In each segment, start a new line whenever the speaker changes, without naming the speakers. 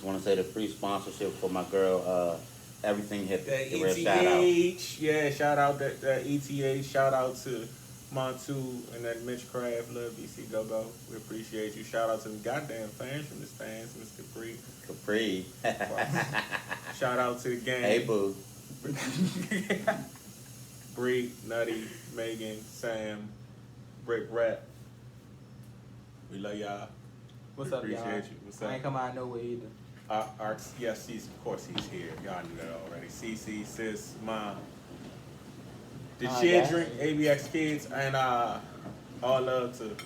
just want to say the free sponsorship for my girl, Everything Hip.
That
Give her a shout out.
ETH, yeah, shout out that ETH, shout out to Montu and that Mitch Craft, love BC Go Go. We appreciate you. Shout out to the goddamn fans from the stands, Mr. Capri.
Capri.
Shout out to the gang.
Hey, boo.
Bree, Nutty, Megan, Sam, Brick Rap. We love y'all.
What's
We
up, y'all?
appreciate you. What's up?
I ain't come out of nowhere either.
Yes, of course he's here. Y'all knew that already. CC, sis, mom. The Cheer Drink, ABX Kids, and all love to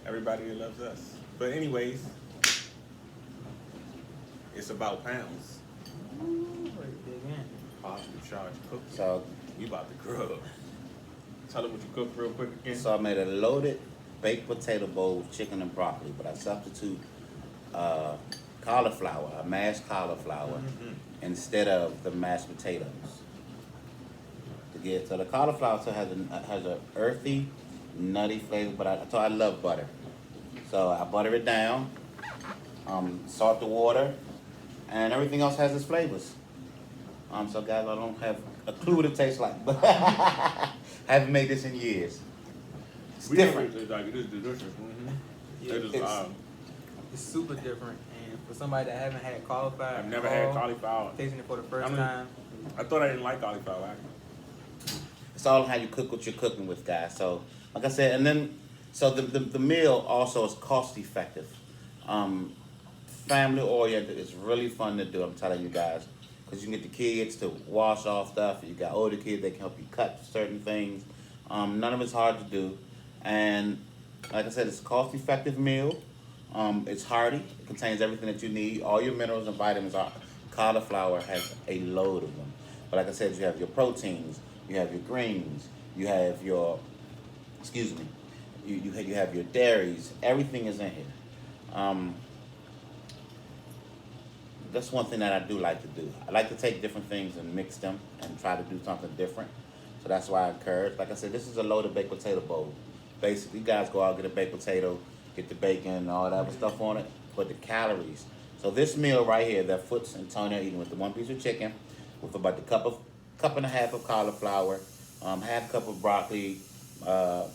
everybody that loves us. But anyways, it's about Poundz. Awesome charge cooking.
So,
We about to grub. Tell them what you cooked real quick again.
so I made a loaded baked potato bowl with chicken and broccoli, but I substitute cauliflower, a mashed cauliflower, instead of the mashed potatoes. So the cauliflower still has a earthy, nutty flavor, but I love butter. So I butter it down, salt the water, and everything else has its flavors. So guys, I don't have a clue what it tastes like, but haven't made this in years. It's different.
It's like it is delicious.
Yeah, it's super different, and for somebody that haven't had cauliflower,
I've never had cauliflower.
tasting it for the first time.
I thought I didn't like cauliflower. Actually.
It's all how you cook what you're cooking with, guys. So, like I said, and then, so the meal also is cost effective. Family oriented. It's really fun to do, I'm telling you guys. Because you can get the kids to wash off stuff. You got older kids, they can help you cut certain things. None of it's hard to do. And like I said, it's a cost effective meal. It's hearty. It contains everything that you need. All your minerals and vitamins are. Cauliflower has a load of them. But like I said, you have your proteins. You have your greens, you have your, you have your dairies. Everything is in here. That's one thing that I do like to do. I like to take different things and mix them and try to do something different. So that's why I encourage. Like I said, this is a loaded baked potato bowl. Basically, you guys go out, get a baked potato, get the bacon and all that other stuff on it, put the calories. So this meal right here that Foots and Tony are eating with the one piece of chicken, with about the cup and a half of cauliflower, half cup of broccoli,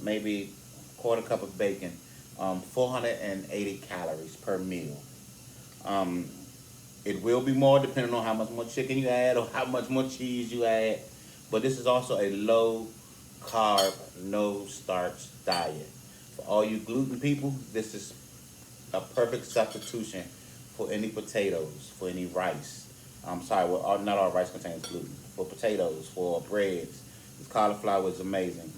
maybe quarter cup of bacon, 480 calories per meal. It will be more depending on how much more chicken you add or how much more cheese you add. But this is also a low carb, no starch diet. For all you gluten people, this is a perfect substitution for any potatoes, for any rice. I'm sorry, well, not all rice contains gluten. For potatoes, for breads, this cauliflower is amazing.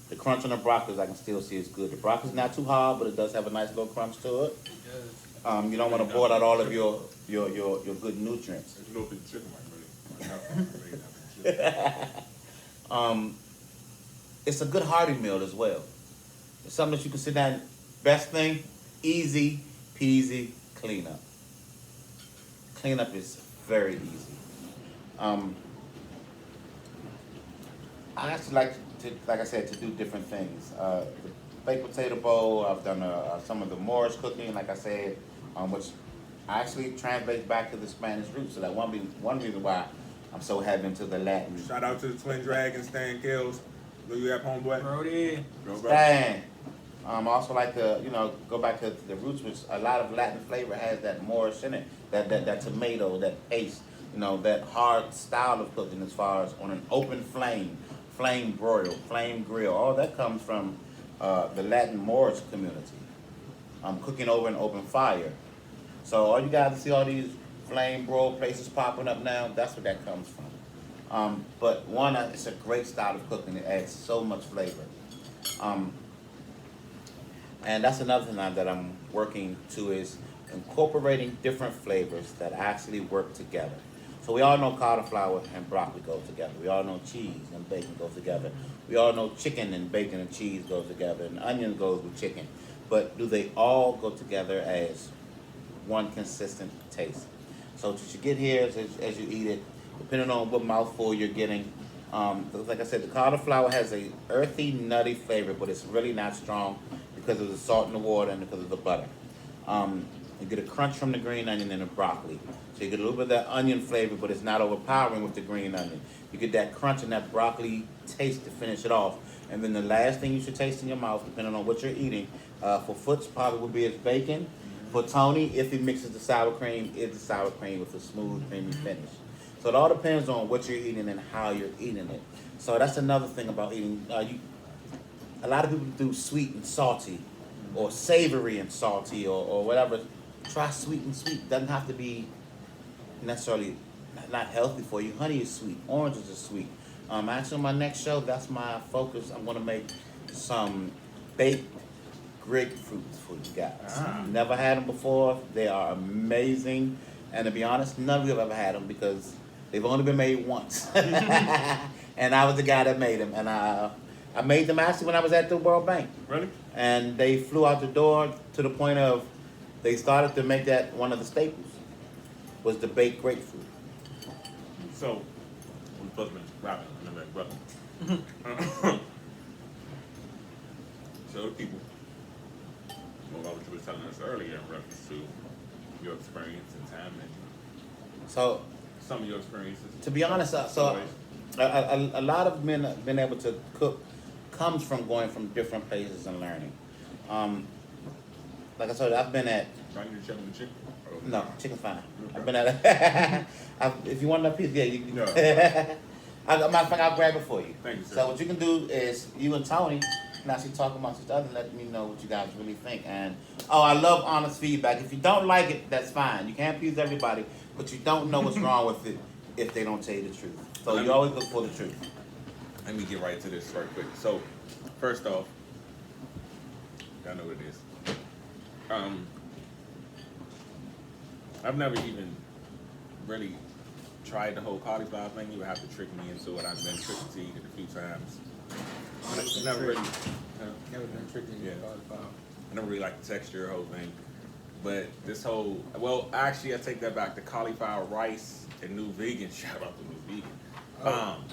The crunch on the broccoli, I can still see is good. The broccoli's not too hard, but it does have a nice little crunch to it. You don't want to boil out all of your good nutrients.
There's no big chicken like
It's a good hearty meal as well. It's something that you can sit down. Best thing, easy peasy cleanup. Cleanup is very easy. I actually like to, like I said, to do different things. The baked potato bowl, I've done some of the Moorish cooking, like I said, which actually translates back to the Spanish roots. So that one reason why I'm so heavy into the Latin.
Shout out to the Twin Dragons, Stan Kills. Where you at, homeboy?
Brody.
Stan. I also like to, go back to the roots, which a lot of Latin flavor has that Moorish in it, that tomato, that paste, that hard style of cooking as far as on an open flame broil, flame grill. All that comes from the Latin Moorish community. Cooking over an open fire. So all you guys see all these flame broil places popping up now, that's where that comes from. But one, it's a great style of cooking. It adds so much flavor. And that's another thing that I'm working to is incorporating different flavors that actually work together. So we all know cauliflower and broccoli go together. We all know cheese and bacon go together. We all know chicken and bacon and cheese go together, and onion goes with chicken. But do they all go together as one consistent taste? So what you get here as you eat it, depending on what mouthful you're getting. Like I said, the cauliflower has a earthy, nutty flavor, but it's really not strong because of the salt in the water and because of the butter. You get a crunch from the green onion and the broccoli. So you get a little bit of that onion flavor, but it's not overpowering with the green onion. You get that crunch and that broccoli taste to finish it off. And then the last thing you should taste in your mouth, depending on what you're eating, for Foots probably would be his bacon. For Tony, if he mixes the sour cream, it's the sour cream with a smooth, creamy finish. So it all depends on what you're eating and how you're eating it. So that's another thing about eating. A lot of people do sweet and salty, or savory and salty, or whatever. Try sweet and sweet. Doesn't have to be necessarily not healthy for you. Honey is sweet. Oranges are sweet. Actually, on my next show, that's my focus. I'm going to make some baked grapefruits for you guys. Never had them before. They are amazing. And to be honest, none of you have ever had them because they've only been made once. And I was the guy that made them. And I made them actually when I was at the World Bank.
Really?
And they flew out the door to the point of they started to make that one of the staples was the baked grapefruit.
So, we're supposed to be rapping, and then brother. So the people, well, what you were telling us earlier in reference to your experience and time and
So,
some of your experiences.
to be honest, a lot of men have been able to cook comes from going from different places and learning. Like I said, I've been at
Trying to chicken and chicken?
no chicken's fine.
Okay.
I've been at if you want that piece, yeah, you can.
No.
Matter of fact, I'll grab it for you.
Thank you, sir.
So what you can do is you and Tony can actually talk amongst each other and let me know what you guys really think. And I love honest feedback. If you don't like it, that's fine. You can't please everybody, but you don't know what's wrong with it if they don't tell you the truth. So you always look for the truth.
Let me get right to this right quick. So, first off, y'all know what it is. I've never even really tried the whole cauliflower thing. You would have to trick me into it. I've been tricked to eat it a few times. I never really,
Never been tricked into cauliflower.
I never really liked the texture, the whole thing. But this whole, well, actually, I take that back. The cauliflower rice and New Vegan, shout out to New Vegan.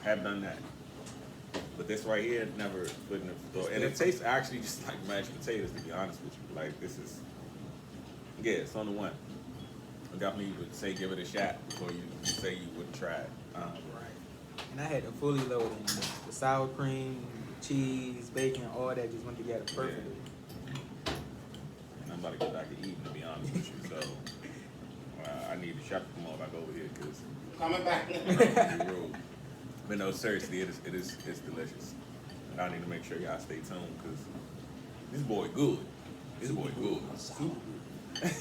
Have done that. But this right here, never put in the store. And it tastes actually just like mashed potatoes, to be honest with you. Like, this is, yeah, it's on the one. I definitely would say give it a shot before you say you wouldn't try it.
Right. And I had to fully load in the sour cream, cheese, bacon, all that just went together perfectly.
And I'm about to get back to eating, to be honest with you. So, I need the chef to come on back over here because
Coming back.
I'm rude. But no, seriously, it's delicious. And I need to make sure y'all stay tuned because this boy good. This boy good. Super good.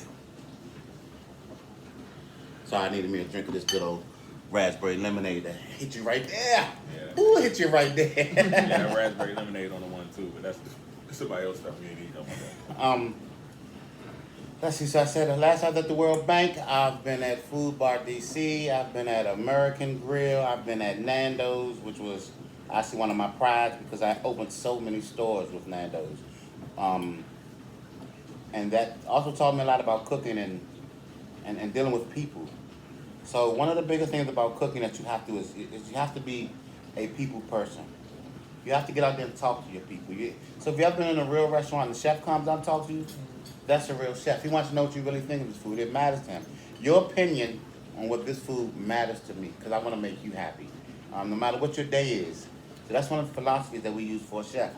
So I needed me a drink of this good old raspberry lemonade that hit you right there.
Yeah.
Ooh, hit you right there.
Yeah, raspberry lemonade on the one too, but that's somebody else stuff we ain't eating. Oh my God.
Let's see, so I said last I was at the World Bank, I've been at Food Bar DC, I've been at American Grill, I've been at Nando's, which was actually one of my prides because I opened so many stores with Nando's. And that also taught me a lot about cooking and dealing with people. So one of the biggest things about cooking that you have to is you have to be a people person. You have to get out there and talk to your people. So if you've ever been in a real restaurant and the chef comes out and talks to you, that's a real chef. He wants to know what you really think of this food. It matters to him. Your opinion on what this food matters to me because I want to make you happy, no matter what your day is. So that's one of the philosophies that we use for a chef,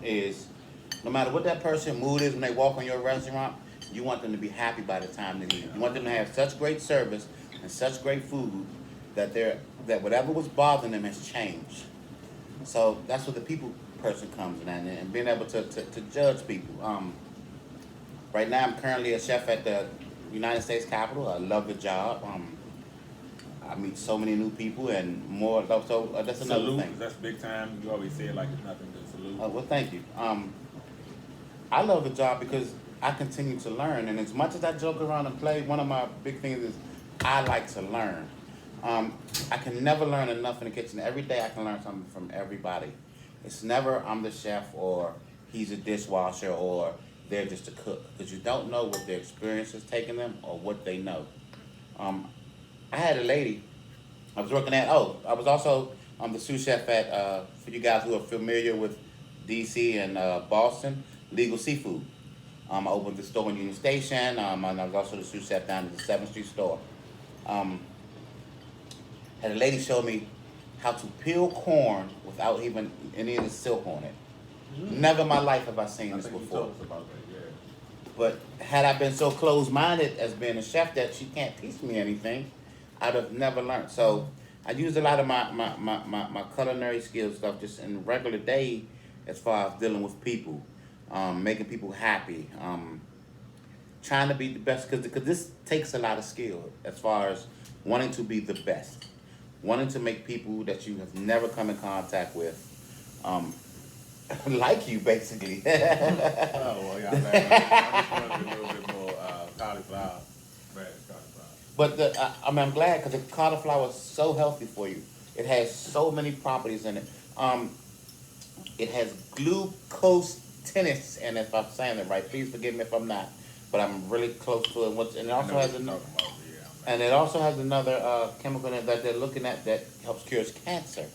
is no matter what that person's mood is when they walk in your restaurant, you want them to be happy by the time they leave. You want them to have such great service and such great food that that whatever was bothering them has changed. So that's where the people person comes in and being able to judge people. Right now, I'm currently a chef at the United States Capitol. I love the job. I meet so many new people and more. So that's another
Salute,
thing.
that's big time. You always say it like it's nothing but salute.
Well, thank you. I love the job because I continue to learn. And as much as I joke around and play, one of my big things is I like to learn. I can never learn enough in the kitchen. Every day I can learn something from everybody. It's never I'm the chef or he's a dishwasher or they're just a cook, because you don't know what their experience has taken them or what they know. I had a lady I was working at, I was also the sous chef at, for you guys who are familiar with DC and Boston, Legal Seafood. I opened the store in Union Station, and I was also the sous chef down at the 7th Street store. Um, had a lady show me how to peel corn without even any of the silk on it. Never in my life have I seen this
think you
before.
told us about that, yeah.
But had I been so closed-minded as being a chef that she can't teach me anything, I'd have never learned. So I use a lot of my culinary skills stuff just in regular day as far as dealing with people, making people happy, trying to be the best, because this takes a lot of skill as far as wanting to be the best, wanting to make people that you have never come in contact with like you, basically.
Oh, well, yeah, I just wanted a little bit more cauliflower. Right, cauliflower.
But I'm glad, because the cauliflower is so healthy for you. It has so many properties in it. It has glucose tennis, and if I'm saying it right, please forgive me if I'm not, but I'm really close to it. And it also has another chemical in it that they're looking at that helps cure cancer.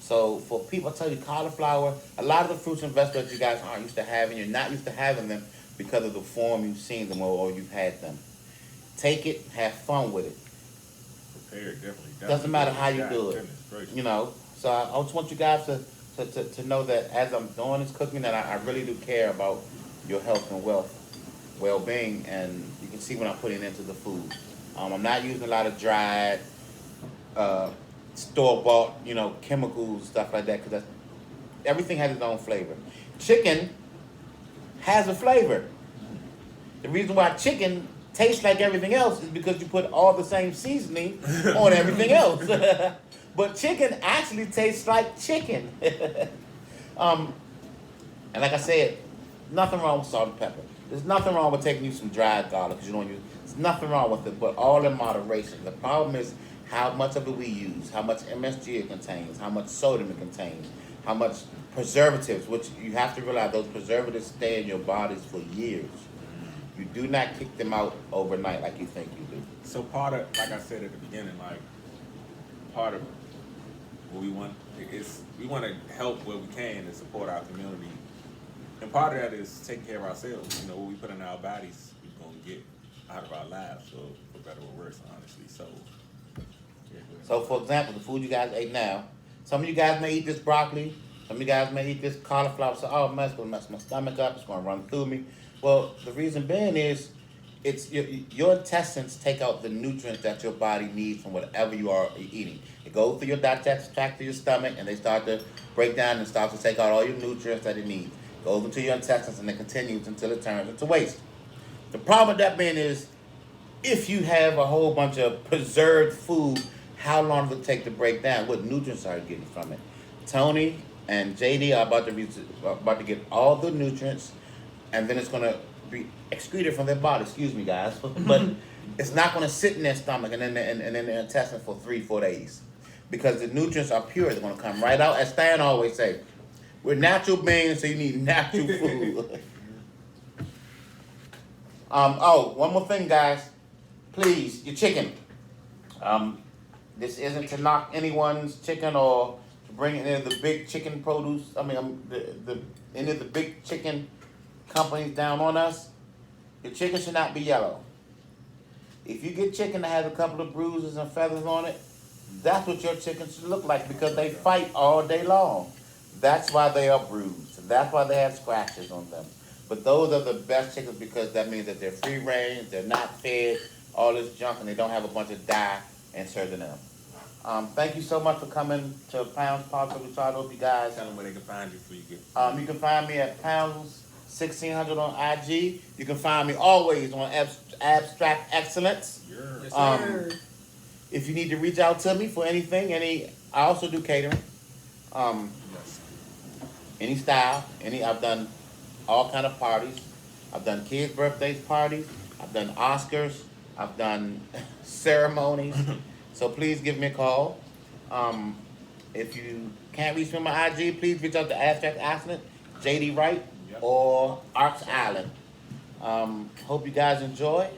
So for people, I tell you, cauliflower, a lot of the fruits and vegetables that you guys aren't used to having, you're not used to having them because of the form you've seen them or you've had them. Take it, have fun with it.
Prepared, definitely.
Doesn't matter how you do it, you know. So I just want you guys to know that as I'm doing this cooking, that I really do care about your health and well-being, and you can see when I'm putting it into the food. I'm not using a lot of dried, store-bought, chemicals, stuff like that, because everything has its own flavor. Chicken has a flavor. The reason why chicken tastes like everything else is because you put all the same seasoning on everything else. But chicken actually tastes like chicken. And like I said, nothing wrong with salt and pepper. There's nothing wrong with taking you some dried garlic because you don't use. There's nothing wrong with it, but all in moderation. The problem is how much of it we use, how much MSG it contains, how much sodium it contains, how much preservatives, which you have to realize those preservatives stay in your bodies for years. You do not kick them out overnight like you think you do.
So part of, like I said at the beginning, part of what we want is we want to help where we can and support our community. And part of that is taking care of ourselves. What we put in our bodies, we're going to get out of our lives, so for better or worse, honestly. So, yeah,
so for example, the food you guys ate now, some of you guys may eat this broccoli, some of you guys may eat this cauliflower, so it's going to mess my stomach up, it's going to run through me. Well, the reason being is it's your intestines take out the nutrients that your body needs from whatever you are eating. It goes through your digestive tract to your stomach, and they start to break down and start to take out all your nutrients that it needs. Goes into your intestines, and it continues until it turns into waste. The problem with that being is, if you have a whole bunch of preserved food, how long does it take to break down? What nutrients are you getting from it? Tony and JD are about to get all the nutrients, and then it's going to be excreted from their body. Excuse me, guys, but it's not going to sit in their stomach and in their intestine for 3-4 days, because the nutrients are pure. They're going to come right out. As Stan always say, we're natural beings, so you need natural food. One more thing, guys. Please, your chicken. This isn't to knock anyone's chicken or to bring any of the big chicken produce. Any of the big chicken companies down on us. Your chicken should not be yellow. If you get chicken that has a couple of bruises and feathers on it, that's what your chicken should look like, because they fight all day long. That's why they are bruised. That's why they have scratches on them. But those are the best chickens, because that means that they're free range, they're not fed all this junk, and they don't have a bunch of dye inserted in them. Thank you so much for coming to Poundz Podcast. I hope you guys.
Tell them where they can find you before you get.
You can find me at Poundz 1600 on IG. You can find me always on Abstract Excellence.
Yes, sir.
If you need to reach out to me for anything, I also do catering.
Yes.
Any style, I've done all kind of parties. I've done kids' birthdays parties. I've done Oscars. I've done ceremonies. So please give me a call. If you can't reach me on my IG, please reach out to Abstract Excellence, JD Wright, or Arcs Island. Hope you guys enjoy.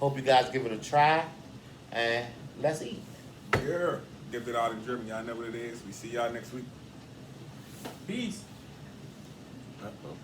Hope you guys give it a try. And let's eat.
Yeah. Give it all to Germany. Y'all know what it is. We see y'all next week.
Peace.
Uh-oh.